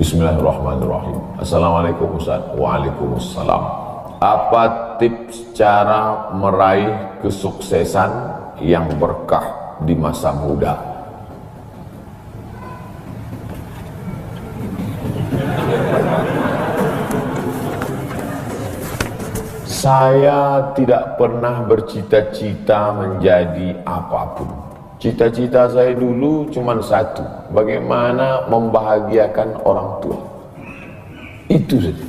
Bismillahirrahmanirrahim. Assalamualaikum Ustaz. Waalaikumsalam. Apa tips cara meraih kesuksesan yang berkah di masa muda? Saya tidak pernah bercita-cita menjadi apapun. Cita-cita saya dulu cuma satu, bagaimana membahagiakan orang tua. Itu saja.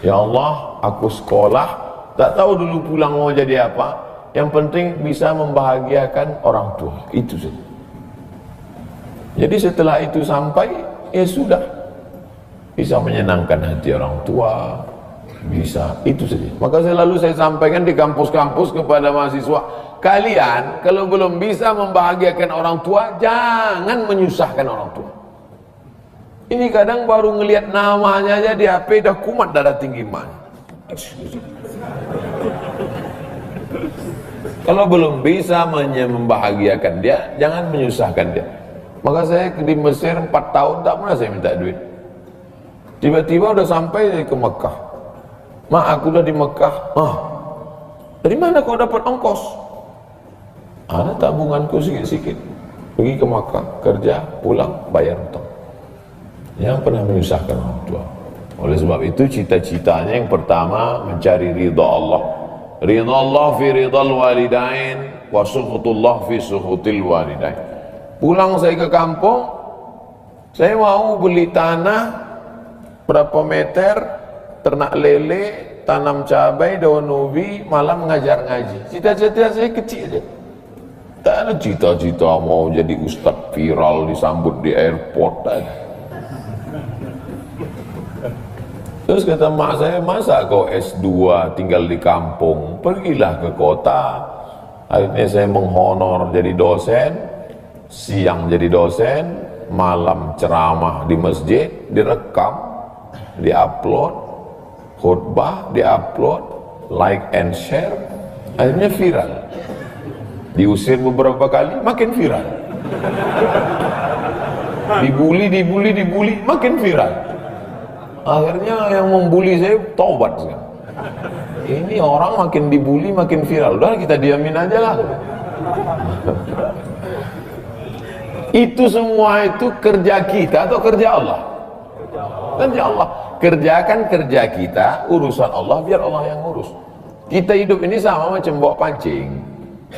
Ya Allah, aku sekolah, tak tahu dulu pulang mau jadi apa. Yang penting bisa membahagiakan orang tua. Itu saja. Jadi setelah itu sampai, ya sudah. Bisa menyenangkan hati orang tua, bisa, itu saja. Maka selalu saya sampaikan di kampus-kampus kepada mahasiswa, kalian kalau belum bisa membahagiakan orang tua, jangan menyusahkan orang tua. Ini kadang baru ngelihat namanya aja di HP dah kumat darah tinggi mah. Kalau belum bisa membahagiakan dia, jangan menyusahkan dia. Maka saya di Mesir 4 tahun tak pernah saya minta duit. Tiba-tiba udah sampai ke Mekah. Mak, aku udah di Mekah. Dari mana kau dapat ongkos? Ada tabunganku sikit-sikit. Pergi ke Mekah, kerja, pulang, bayar hutang. Yang pernah menyusahkan orang tua. Oleh sebab itu cita-citanya yang pertama mencari ridha Allah. Ridha Allah fi ridhal walidain wa sukhutullah fi sukhutil walidain. Pulang saya ke kampung, saya mau beli tanah berapa meter, ternak lele, tanam cabai, daun ubi, malam ngajar ngaji. Cita-cita saya kecil aja. Tak ada cita-cita mau jadi ustadz viral disambut di airport aja. Terus kata mak saya, masa kau S2 tinggal di kampung, pergilah ke kota. Akhirnya saya menghonor jadi dosen, siang jadi dosen, malam ceramah di masjid, direkam, diupload, khutbah diupload, like and share, akhirnya viral. Diusir beberapa kali, makin viral. Dibully, makin viral. Akhirnya yang membuli saya taubat sekarang. Ini orang makin dibully, makin viral. Udah kita diamin aja lah. Itu semua itu kerja kita atau kerja Allah? Kerja Allah. Kerjakan kerja kita, urusan Allah, biar Allah yang urus. Kita hidup ini sama macam bawa pancing.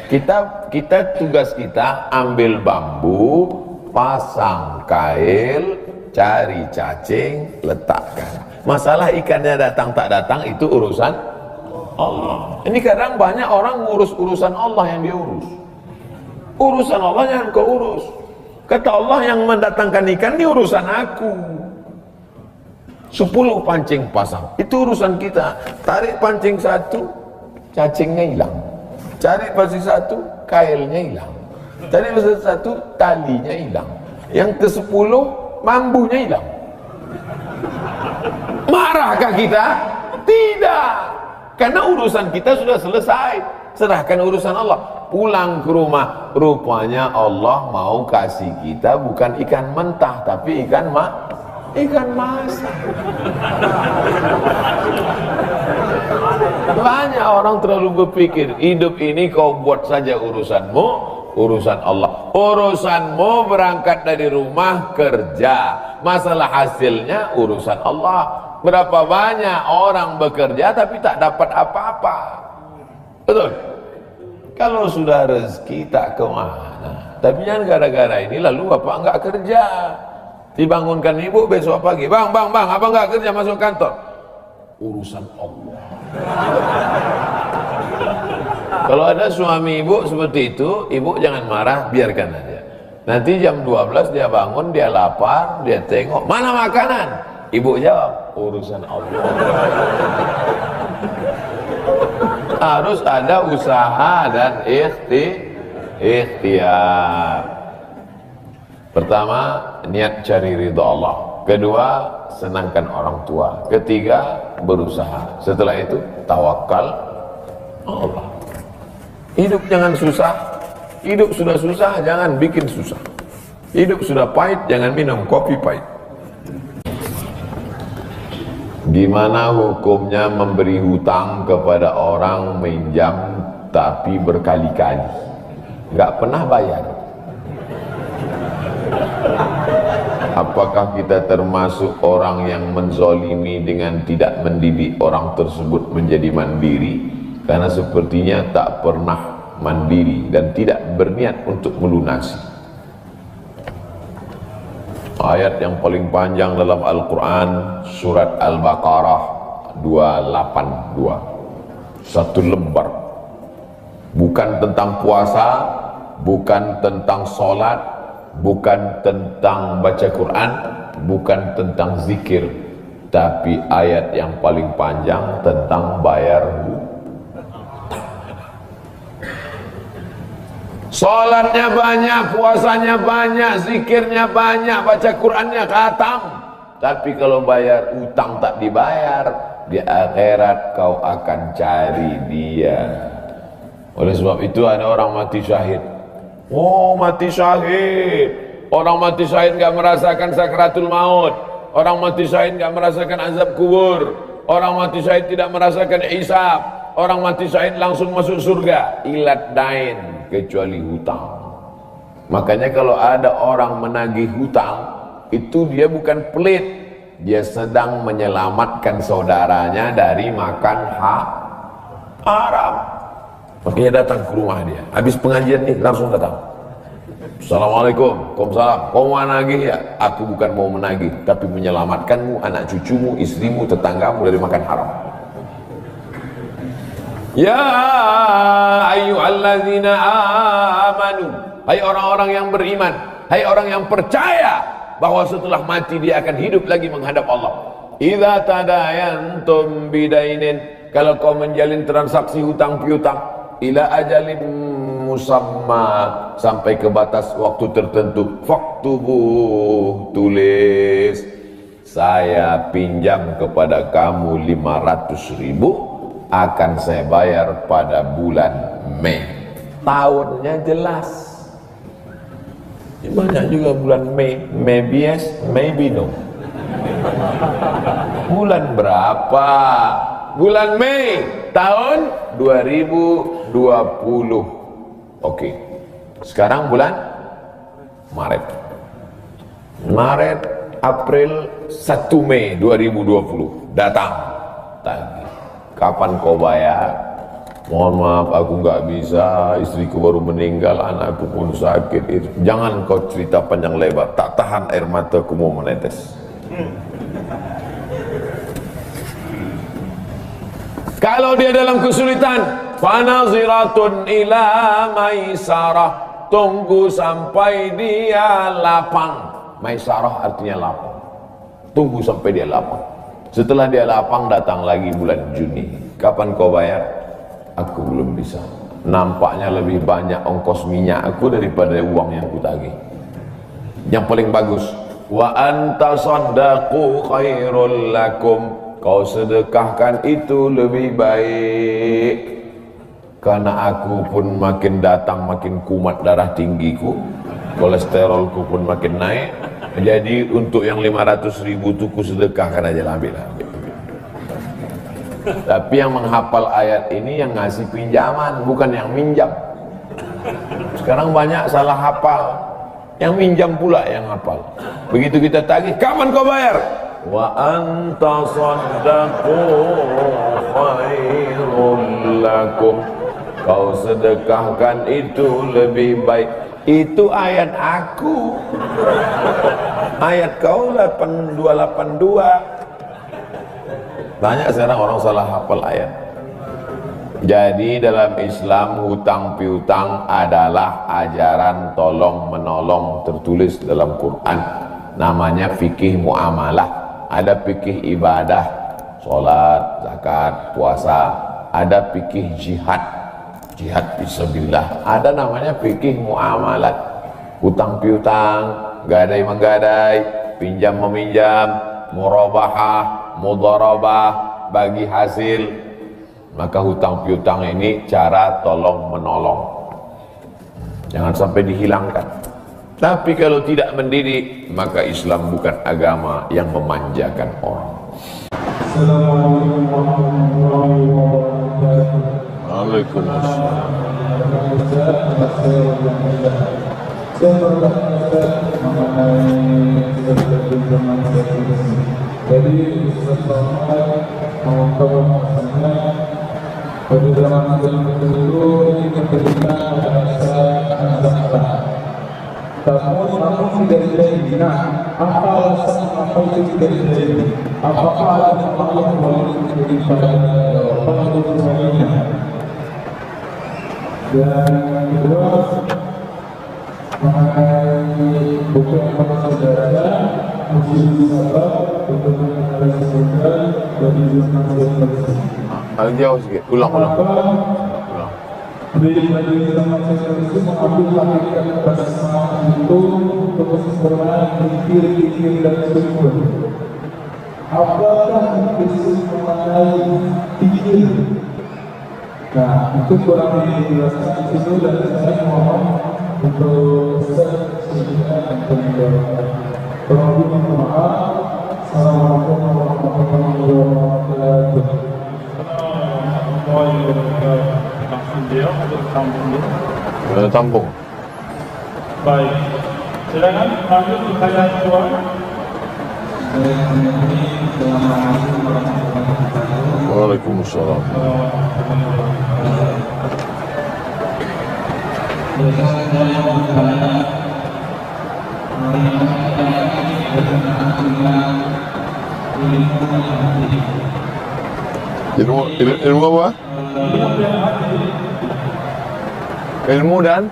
Kita tugas kita ambil bambu, pasang kail, cari cacing, letakkan. Masalah ikannya datang tak datang itu urusan Allah. Ini kadang banyak orang ngurus urusan Allah yang dia urus. Urusan Allah yang kau urus. Kata Allah, yang mendatangkan ikan ini urusan aku. 10 pancing pasang, itu urusan kita. Tarik pancing 1, cacingnya hilang. Cari pancing 1, kailnya hilang. Cari pancing 1, talinya hilang. Yang ke-10, mambunya hilang. Marahkah kita? Tidak. Karena urusan kita sudah selesai. Serahkan urusan Allah. Pulang ke rumah, rupanya Allah mau kasih kita bukan ikan mentah, tapi ikan masak. Banyak orang terlalu berpikir hidup ini kau buat saja urusanmu, urusan Allah. Urusanmu berangkat dari rumah kerja, masalah hasilnya urusan Allah. Berapa banyak orang bekerja tapi tak dapat apa-apa. Betul? Kalau sudah rezeki tak kemana. Tapi jangan gara-gara ini lalu bapak enggak kerja. Dibangunkan ibu besok pagi, bang, abang nggak kerja masuk kantor. Urusan Allah. Kalau ada suami ibu seperti itu, ibu jangan marah, biarkan aja. Nanti jam 12 dia bangun, dia lapar, dia tengok, mana makanan? Ibu jawab, urusan Allah. Harus ada usaha dan ikhtiar. Pertama, niat cari ridha Allah. Kedua, senangkan orang tua. Ketiga, berusaha. Setelah itu, tawakal Allah. Hidup jangan susah. Hidup sudah susah, jangan bikin susah. Hidup sudah pahit, jangan minum kopi pahit. Gimana hukumnya memberi hutang kepada orang minjam tapi berkali-kali nggak pernah bayar? Apakah kita termasuk orang yang menzolimi dengan tidak mendidik orang tersebut menjadi mandiri, karena sepertinya tak pernah mandiri dan tidak berniat untuk melunasi? Ayat yang paling panjang dalam Al-Quran, surat Al-Baqarah 282, satu lembar. Bukan tentang puasa, bukan tentang sholat, bukan tentang baca Quran, bukan tentang zikir, tapi ayat yang paling panjang tentang bayar hutang. Sholatnya banyak, puasanya banyak, zikirnya banyak, baca Qurannya khatam, tapi kalau bayar utang tak dibayar, di akhirat kau akan cari dia. Oleh sebab itu ada orang mati syahid. Oh, mati syahid. Orang mati syahid gak merasakan sakratul maut. Orang mati syahid gak merasakan azab kubur. Orang mati syahid tidak merasakan hisab. Orang mati syahid langsung masuk surga. Ilat dain, kecuali hutang. Makanya kalau ada orang menagih hutang, itu dia bukan pelit, dia sedang menyelamatkan saudaranya dari makan haram. Makanya datang ke rumah dia, habis pengajian nih langsung datang. Assalamualaikum, waalaikumsalam. Kau mau menagih ya? Aku bukan mau menagih, tapi menyelamatkanmu, anak cucumu, istrimu, tetanggamu dari makan haram. Ya ayyuhalladzina amanu, hai orang-orang yang beriman, hai orang yang percaya bahwa setelah mati dia akan hidup lagi menghadap Allah. Idza tadayantum bidainin, kalau kau menjalin transaksi hutang piutang, ila ajalin musamma, sampai ke batas waktu tertentu, faktubuh, tulis, saya pinjam kepada kamu 500.000, akan saya bayar pada bulan Mei. Tahunnya jelas. Banyak juga bulan Mei. Maybe yes, maybe no. Bulan berapa? Bulan Mei tahun 2020. Oke. Sekarang bulan Maret. Maret, April, 1 Mei 2020 datang tagih. Kapan kau bayar? Mohon maaf, aku nggak bisa, istriku baru meninggal, anakku pun sakit. Jangan kau cerita panjang lebar, tak tahan air mataku mau menetes. Kalau dia dalam kesulitan, fanaziratun ila maisarah, tunggu sampai dia lapang. Maisarah artinya lapang, tunggu sampai dia lapang. Setelah dia lapang, datang lagi bulan Juni. Kapan kau bayar? Aku belum bisa. Nampaknya lebih banyak ongkos minyak aku daripada uang yang kutagih. Yang paling bagus, wa antasaddaqu khairul lakum, kau sedekahkan itu lebih baik. Karena aku pun makin datang makin kumat darah tinggiku, kolesterolku pun makin naik. Jadi untuk yang 500.000 itu ku sedekahkan aja, ambil. Tapi yang menghafal ayat ini yang ngasih pinjaman, bukan yang minjam. Sekarang banyak salah hafal, yang minjam pula yang hafal. Begitu kita tagih, kapan kau bayar? Wa anta saddaqu khairul lakum, kau sedekahkan itu lebih baik. Itu ayat aku. Ayat kau 8282. Banyak sekarang orang salah hafal ayat. Jadi dalam Islam hutang piutang adalah ajaran tolong menolong, tertulis dalam Quran. Namanya fikih muamalah. Ada fikih ibadah, sholat, zakat, puasa. Ada fikih jihad, jihad fisabilillah. Ada namanya fikih muamalat. Hutang piutang, gadai menggadai, pinjam meminjam, murabahah, mudharabah, bagi hasil. Maka hutang piutang ini cara tolong menolong, jangan sampai dihilangkan. Tapi kalau tidak mendidik, maka Islam bukan agama yang memanjakan orang. Assalamualaikum warahmatullahi wabarakatuh. Waalaikumsalam. Saya bertanya mengenai zaman ini. Jadi setelah mengungkapkan maksudnya pada zaman itu ini ketika bahasa Nusantara. Namun tidak jadi. Nah, apa alasan apa itu tidak jadi? Apakah ada Allah boleh menjadi pada sebagainya? Dan kedua mengenai buku yang pernah saudara Muslim Sabar untuk menjelaskan dari zaman Agak jauh sikit. Ulang. Dari zaman itu mengambil hakikat bersama itu untuk kesempurnaan pikir dan sumber. Apakah Yesus mengenai pikir? Nah, itu kurang dijelaskan di situ dan saya mohon untuk sehingga menjawab. Kurang lebih maaf. Assalamualaikum warahmatullahi wabarakatuh. Langsung dia atau tampung dia? Tampung. Baik. Silakan lanjut pertanyaan kedua. Waalaikumsalam. Ilmu apa? Ilmu dan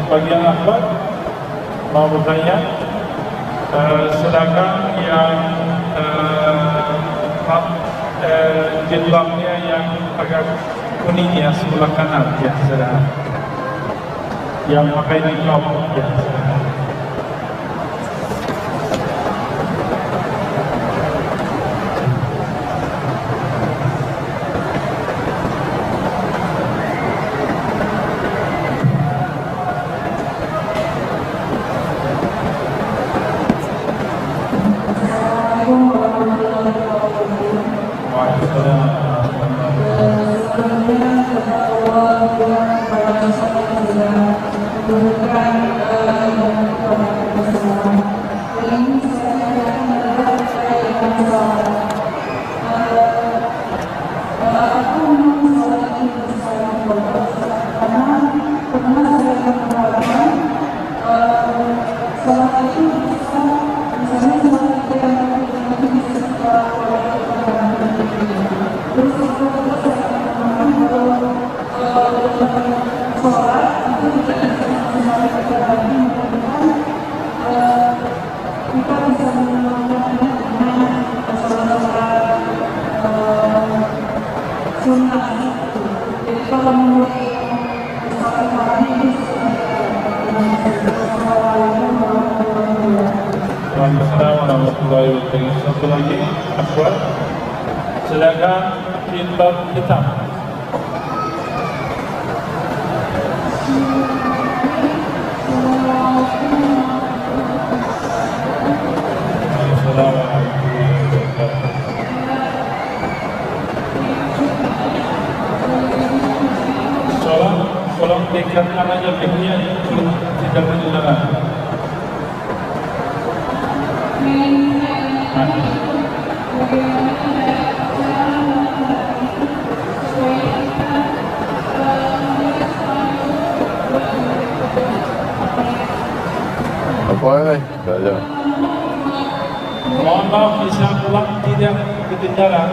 bagi yang akhwat mau bertanya, sedangkan yang jilbabnya yang agak kuning ya sebelah kanan ya, saudara, yang pakai niqab ya, saudara. Satu lagi, akhwat, silakan jilbab hitam. Tolong dekatkan aja mic-nya, tidak mendengar. apa ni? Tak ada. Mohon maaf bisa pulang tidak ketinggalan.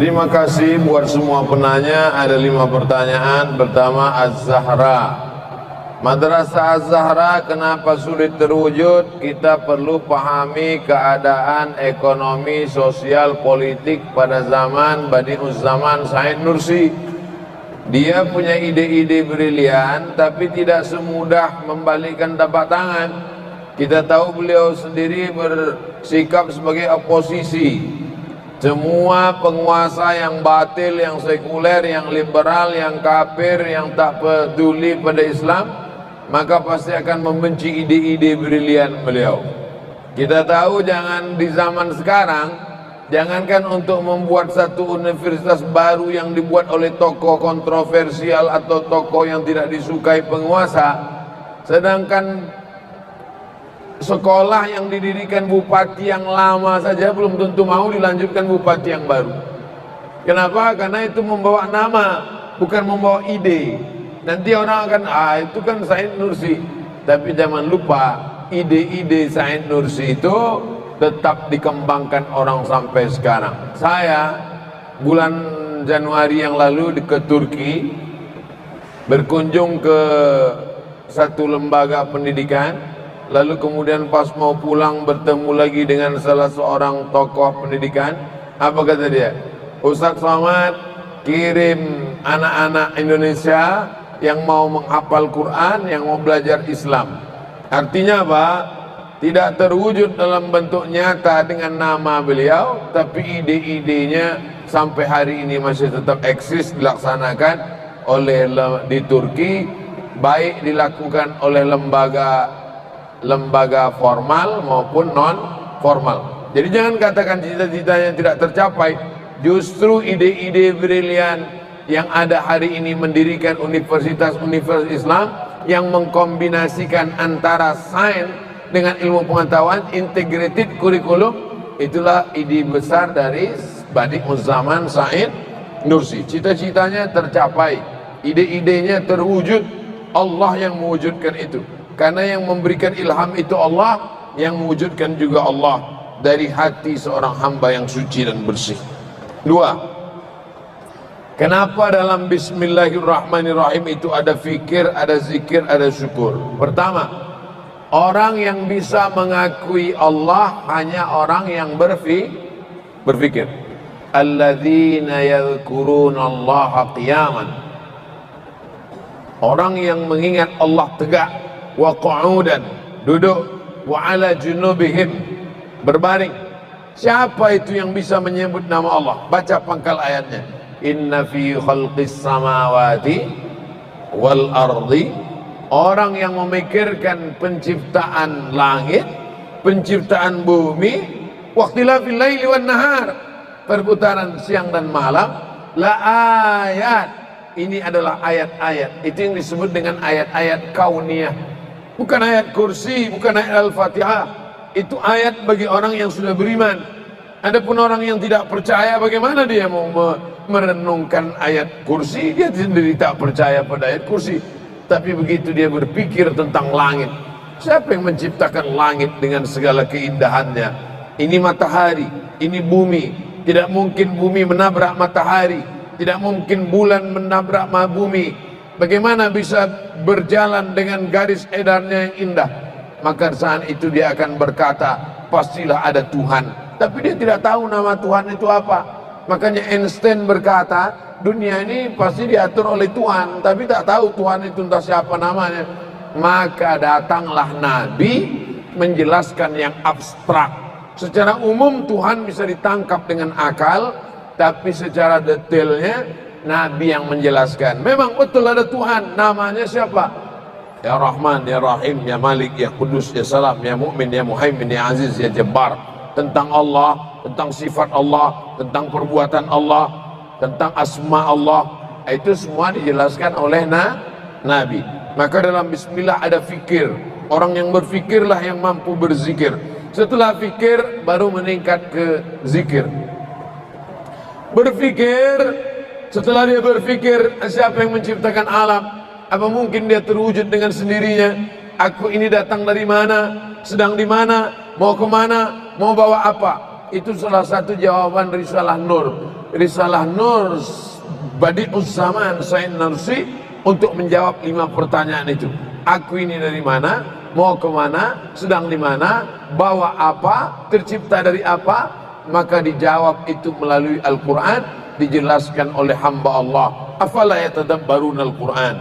Terima kasih buat semua penanya. Ada 5 pertanyaan. Pertama, Az-Zahra. Madrasah Az-Zahra kenapa sulit terwujud? Kita perlu pahami keadaan ekonomi, sosial, politik pada zaman Badi'uz Zaman Said Nursi. Dia punya ide-ide brilian, tapi tidak semudah membalikkan tapak tangan. Kita tahu beliau sendiri bersikap sebagai oposisi. Semua penguasa yang batil, yang sekuler, yang liberal, yang kafir, yang tak peduli pada Islam, maka pasti akan membenci ide-ide brilian beliau. Kita tahu jangan di zaman sekarang, jangankan untuk membuat satu universitas baru yang dibuat oleh tokoh kontroversial atau tokoh yang tidak disukai penguasa, sedangkan sekolah yang didirikan bupati yang lama saja belum tentu mau dilanjutkan bupati yang baru. Kenapa? Karena itu membawa nama, bukan membawa ide. Nanti orang akan, itu kan Said Nursi. Tapi jangan lupa, ide-ide Said Nursi itu tetap dikembangkan orang sampai sekarang. Saya bulan Januari yang lalu ke Turki, berkunjung ke satu lembaga pendidikan. Lalu kemudian pas mau pulang bertemu lagi dengan salah seorang tokoh pendidikan. Apa kata dia? Ustadz Somad kirim anak-anak Indonesia yang mau menghafal Quran, yang mau belajar Islam. Artinya apa? Tidak terwujud dalam bentuk nyata dengan nama beliau, tapi ide-idenya sampai hari ini masih tetap eksis, dilaksanakan oleh di Turki, baik dilakukan oleh lembaga formal maupun non formal. Jadi jangan katakan cita-citanya tidak tercapai. Justru ide-ide brilian yang ada hari ini mendirikan universitas-universitas Islam yang mengkombinasikan antara sains dengan ilmu pengetahuan, integrated kurikulum, itulah ide besar dari Badi'uz Zaman Said Nursi. Cita-citanya tercapai, ide-idenya terwujud, Allah yang mewujudkan itu. Karena yang memberikan ilham itu Allah, yang mewujudkan juga Allah dari hati seorang hamba yang suci dan bersih. 2. Kenapa dalam Bismillahirrahmanirrahim itu ada fikir, ada zikir, ada syukur? Pertama, orang yang bisa mengakui Allah hanya orang yang berfikir. Alladzina yadhkuruna Allaha qiyaman. Orang yang mengingat Allah tegak, wa qu'udan, duduk, wa ala junubihim, berbaring. Siapa itu yang bisa menyebut nama Allah? Baca pangkal ayatnya. Inna fi khalqis samawati wal ardi. Orang yang memikirkan penciptaan langit, penciptaan bumi, waqtilafil laili wan nahar, perputaran siang dan malam, la ayat. Ini adalah ayat-ayat. Itu yang disebut dengan ayat-ayat kauniyah. Bukan ayat kursi, bukan ayat Al-Fatihah. Itu ayat bagi orang yang sudah beriman. Adapun orang yang tidak percaya, bagaimana dia mau merenungkan ayat kursi? Dia sendiri tak percaya pada ayat kursi. Tapi begitu dia berpikir tentang langit, siapa yang menciptakan langit dengan segala keindahannya? Ini matahari, ini bumi. Tidak mungkin bumi menabrak matahari, tidak mungkin bulan menabrak bumi. Bagaimana bisa berjalan dengan garis edarnya yang indah? Maka saat itu dia akan berkata, pastilah ada Tuhan. Tapi dia tidak tahu nama Tuhan itu apa. Makanya Einstein berkata, dunia ini pasti diatur oleh Tuhan, tapi tak tahu Tuhan itu entah siapa namanya. Maka datanglah Nabi menjelaskan yang abstrak. Secara umum Tuhan bisa ditangkap dengan akal, tapi secara detailnya Nabi yang menjelaskan. Memang betul ada Tuhan, namanya siapa? Ya Rahman, Ya Rahim, Ya Malik, Ya Kudus, Ya Salam, Ya Mu'min, Ya Muhaimin, Ya Aziz, Ya Jabbar. Tentang Allah, tentang sifat Allah, tentang perbuatan Allah, tentang asma Allah, itu semua dijelaskan oleh Nabi. Maka dalam Bismillah ada fikir. Orang yang berfikirlah yang mampu berzikir. Setelah fikir baru meningkat ke zikir. Berfikir, setelah dia berfikir, siapa yang menciptakan alam? Apa mungkin dia terwujud dengan sendirinya? Aku ini datang dari mana? Sedang di mana? Mau kemana? Mau bawa apa? Itu salah satu jawaban Risalah Nur. Risalah Nur Badi'uz Zaman Said Nursi untuk menjawab 5 pertanyaan itu. Aku ini dari mana, mau kemana, sedang di mana, bawa apa, tercipta dari apa? Maka dijawab itu melalui Al-Quran, dijelaskan oleh hamba Allah. Afala yatadabbaruna Al-Quran.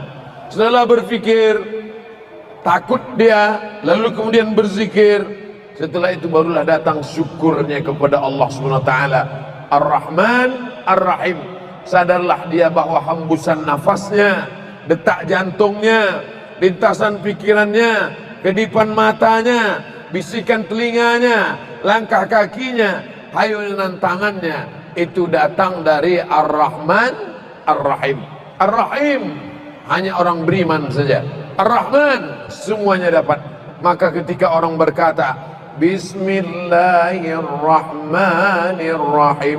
Setelah berfikir, takut dia, lalu kemudian berzikir. Setelah itu barulah datang syukurnya kepada Allah Subhanahu wa taala. Ar-Rahman Ar-Rahim. Sadarlah dia bahwa hembusan nafasnya, detak jantungnya, lintasan pikirannya, kedipan matanya, bisikan telinganya, langkah kakinya, hayunan tangannya itu datang dari Ar-Rahman Ar-Rahim. Ar-Rahim hanya orang beriman saja. Ar-Rahman semuanya dapat. Maka ketika orang berkata Bismillahirrahmanirrahim,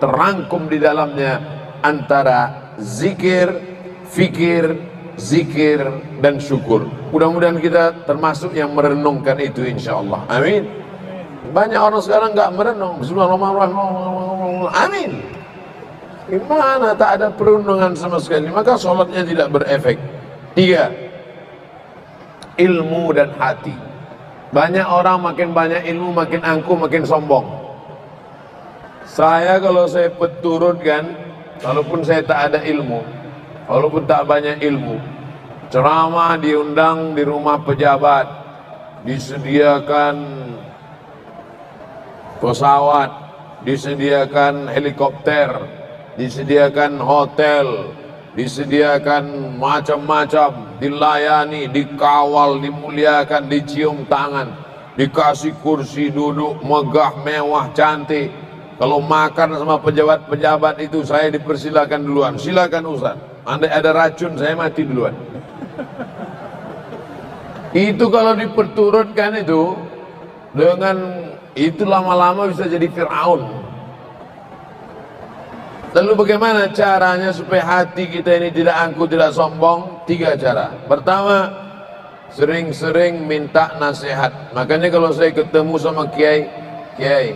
terangkum di dalamnya antara zikir, fikir, zikir dan syukur. Mudah-mudahan kita termasuk yang merenungkan itu insyaallah. Amin. Banyak orang sekarang enggak merenung. Bismillahirrahmanirrahim. Amin. Gimana tak ada perenungan sama sekali, maka sholatnya tidak berefek. 3. Ilmu dan hati. Banyak orang makin banyak ilmu, makin angkuh, makin sombong. Saya kalau saya peturutkan, walaupun saya tak ada ilmu, walaupun tak banyak ilmu, ceramah diundang di rumah pejabat, disediakan pesawat, disediakan helikopter, disediakan hotel, disediakan macam-macam, dilayani, dikawal, dimuliakan, dicium tangan, dikasih kursi duduk megah, mewah, cantik. Kalau makan sama pejabat-pejabat itu saya dipersilakan duluan. Silakan Ustaz. Andai ada racun saya mati duluan. Itu kalau diperturutkan itu, dengan itu lama-lama bisa jadi Fir'aun. Lalu bagaimana caranya supaya hati kita ini tidak angkuh, tidak sombong? 3 cara. Pertama, sering-sering minta nasihat. Makanya kalau saya ketemu sama Kiai, Kiai,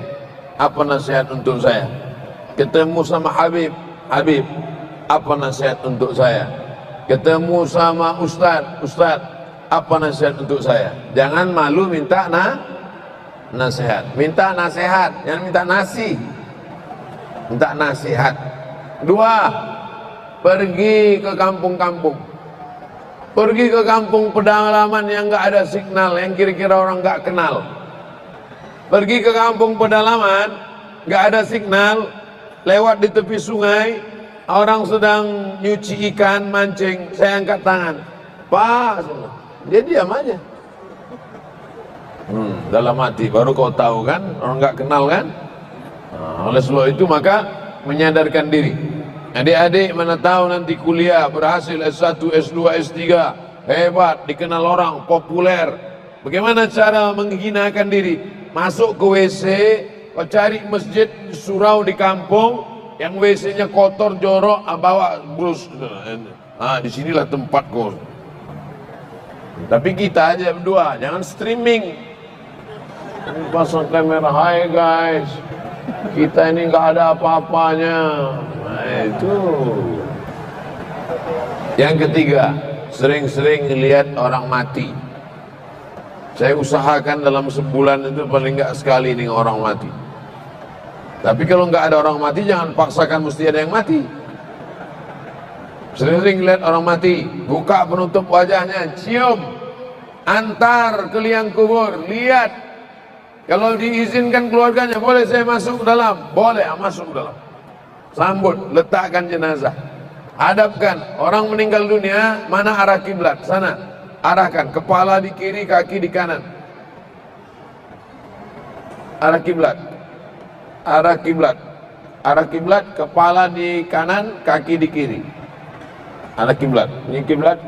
apa nasihat untuk saya? Ketemu sama Habib, Habib, apa nasihat untuk saya? Ketemu sama Ustadz, Ustadz, apa nasihat untuk saya? Jangan malu minta nasihat. Minta nasihat, jangan minta nasi. Minta nasihat. 2. Pergi ke kampung-kampung. Pergi ke kampung pedalaman yang enggak ada signal, yang kira-kira orang enggak kenal. Pergi ke kampung pedalaman, enggak ada signal, lewat di tepi sungai, orang sedang nyuci ikan, mancing, saya angkat tangan. Pak, dia diam aja. Dalam hati, baru kau tahu kan, orang enggak kenal kan? Nah, oleh sebab itu maka menyadarkan diri. Adik-adik mana tahu nanti kuliah berhasil S1, S2, S3, hebat, dikenal orang, populer. Bagaimana cara menghinakan diri? Masuk ke WC, kau cari masjid surau di kampung yang WC-nya kotor, jorok, bawa brus. Nah, disinilah tempat kau. Tapi kita aja berdua, jangan streaming. Pasang kamera, hai guys. Kita ini nggak ada apa-apanya. Nah, itu. Yang ketiga, sering-sering lihat orang mati. Saya usahakan dalam sebulan itu paling nggak sekali dengan orang mati. Tapi kalau nggak ada orang mati, jangan paksakan mesti ada yang mati. Sering-sering lihat orang mati, buka penutup wajahnya, cium, antar ke liang kubur, lihat. Kalau diizinkan keluarganya, boleh saya masuk ke dalam? Boleh, masuk ke dalam. Sambut, letakkan jenazah. Hadapkan, orang meninggal dunia, mana arah kiblat? Sana, arahkan, kepala di kiri, kaki di kanan. Arah kiblat. Arah kiblat. Arah kiblat, kepala di kanan, kaki di kiri. Arah kiblat. Ini kiblat.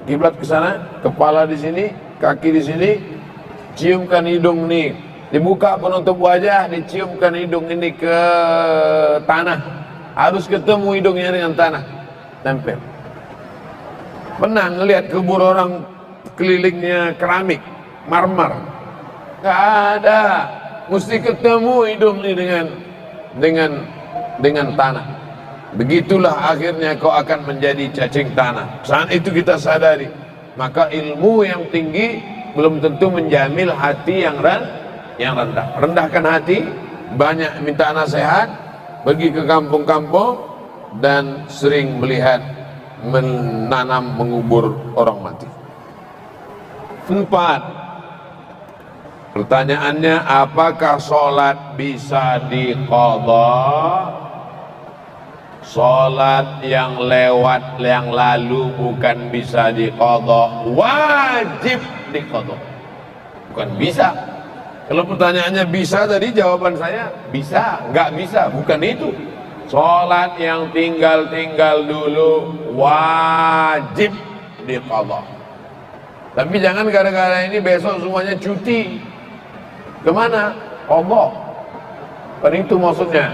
Kiblat ke sana, kepala di sini, kaki di sini. Ciumkan hidung nih. Dibuka penutup wajah, diciumkan hidung ini ke tanah. Harus ketemu hidungnya dengan tanah. Tempel. Pernah ngelihat kubur orang kelilingnya keramik, marmer? Gak ada. Mesti ketemu hidung ini dengan dengan tanah. Begitulah akhirnya kau akan menjadi cacing tanah. Saat itu kita sadari, maka ilmu yang tinggi belum tentu menjamil hati yang rendah. Rendahkan hati, banyak minta nasihat, pergi ke kampung-kampung dan sering melihat menanam mengubur orang mati. 4. Pertanyaannya, apakah sholat bisa diqadha? Sholat yang lewat, yang lalu bukan bisa diqadha, wajib diqadha. Bukan bisa. Kalau pertanyaannya bisa tadi, jawaban saya bisa, nggak bisa, bukan itu. Sholat yang tinggal dulu wajib diqadha. Tapi jangan gara-gara ini besok semuanya cuti. Kemana? Qadha. Kan itu maksudnya.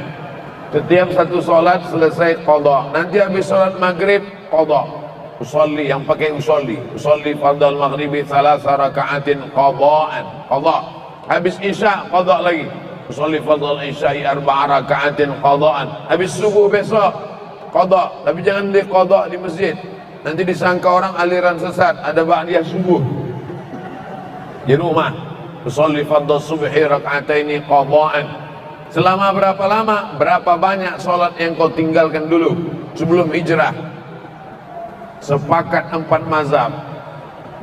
Setiap satu sholat selesai qadha. Nanti habis sholat maghrib qadha. Usolli, yang pakai usolli fardal maghribi 3 raka'atin qadha'an. Qadha. Habis isya qadha lagi. Usolli fardal isya'i 4 raka'atin qadha'an. Habis subuh besok qadha. Tapi jangan di qadha di masjid. Nanti disangka orang aliran sesat, ada ba'diyah subuh. Di rumah. Usolli fardal subhi raka'ataini qadha'an. Selama berapa lama, berapa banyak sholat yang kau tinggalkan dulu sebelum hijrah? Sepakat 4 mazhab.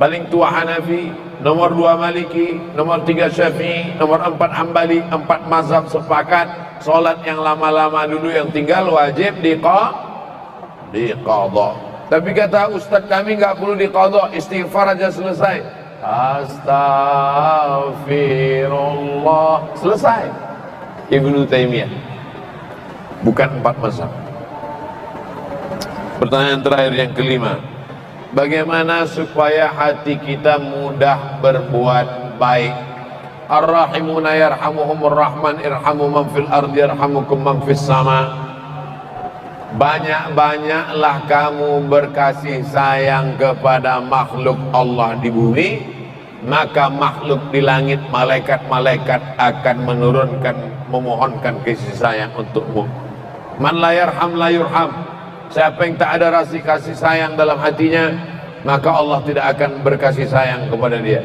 Paling tua Hanafi, nomor 2 Maliki, nomor 3 Syafi'i, nomor 4 Hambali. 4 mazhab sepakat sholat yang lama-lama dulu yang tinggal wajib diqadha. Tapi kata ustaz kami nggak perlu diqadha, istighfar aja selesai. Astaghfirullah, selesai. Ibnu Taimiyah, bukan 4 mazhab. Pertanyaan terakhir yang kelima, bagaimana supaya hati kita mudah berbuat baik? Ar-rahimuna yarhamuhumur rahman, irhamu man fil ardi yarhamukum man fis sama. Banyak-banyaklah kamu berkasih sayang kepada makhluk Allah di bumi, maka makhluk di langit, malaikat-malaikat akan menurunkan, memohonkan kasih sayang untukmu. Man la yarham la yurham. Siapa yang tak ada rasa kasih sayang dalam hatinya, maka Allah tidak akan berkasih sayang kepada dia.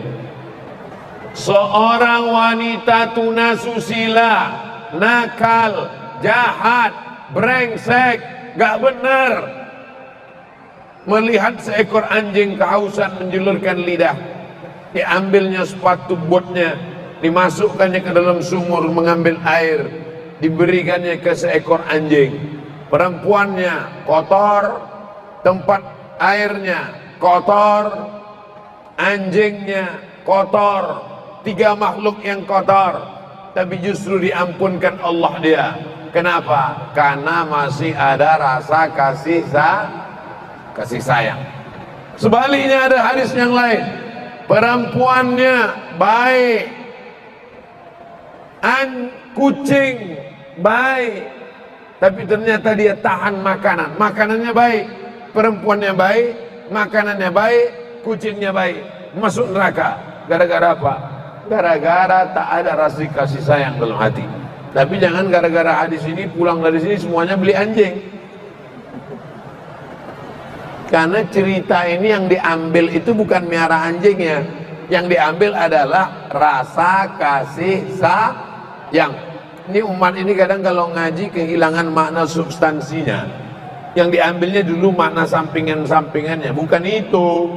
Seorang wanita tunasusila, nakal, jahat, brengsek, gak benar, melihat seekor anjing kehausan menjulurkan lidah, diambilnya sepatu botnya, dimasukkannya ke dalam sumur mengambil air, diberikannya ke seekor anjing. Perempuannya kotor, tempat airnya kotor, anjingnya kotor, 3 makhluk yang kotor, tapi justru diampunkan Allah dia. Kenapa? Karena masih ada rasa kasih sayang. Sebaliknya ada hadis yang lain, perempuannya baik, kucing baik, tapi ternyata dia tahan makanan. Makanannya baik, perempuannya baik, makanannya baik, kucingnya baik, masuk neraka. Gara-gara apa? Gara-gara tak ada rasa kasih sayang dalam hati. Tapi jangan gara-gara hadis ini pulang dari sini semuanya beli anjing. Karena cerita ini yang diambil itu bukan miara anjingnya, yang diambil adalah rasa kasih sayang. Ini umat ini kadang kalau ngaji kehilangan makna substansinya. Yang diambilnya dulu makna sampingan-sampingannya, bukan itu.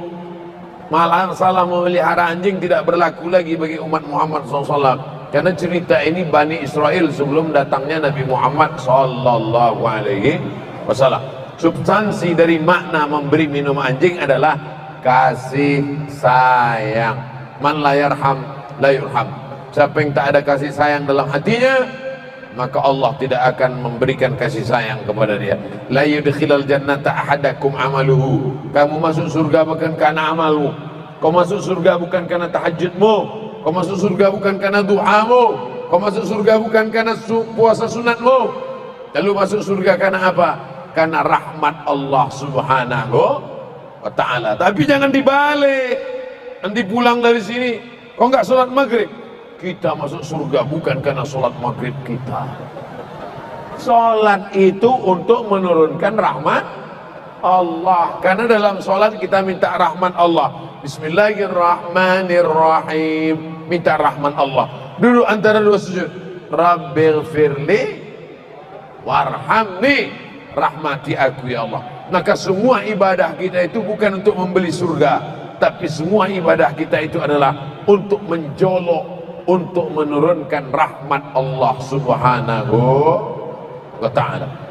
Malah salah memelihara anjing tidak berlaku lagi bagi umat Muhammad SAW. Karena cerita ini Bani Israel sebelum datangnya Nabi Muhammad SAW. Substansi dari makna memberi minum anjing adalah kasih sayang. Man la yarham la yurham. Siapa yang tak ada kasih sayang dalam hatinya, maka Allah tidak akan memberikan kasih sayang kepada dia. La yudkhilal jannata ahadakum amaluhu. Kamu masuk surga bukan karena amalmu. Kau masuk surga bukan karena tahajudmu. Kau masuk surga bukan karena duhamu. Kau masuk surga bukan karena puasa sunatmu. Lalu masuk surga karena apa? Karena rahmat Allah Subhanahu wa ta'ala. Tapi jangan dibalik. Nanti pulang dari sini, kau enggak sholat maghrib, kita masuk surga bukan karena sholat maghrib kita. Sholat itu untuk menurunkan rahmat Allah. Karena dalam sholat kita minta rahmat Allah. Bismillahirrahmanirrahim. Minta rahmat Allah. Duduk antara dua sujud. Rabbighfirli warhamni. Rahmati aku ya Allah. Maka semua ibadah kita itu bukan untuk membeli surga, tapi semua ibadah kita itu adalah untuk menjolok, untuk menurunkan rahmat Allah Subhanahu wa ta'ala.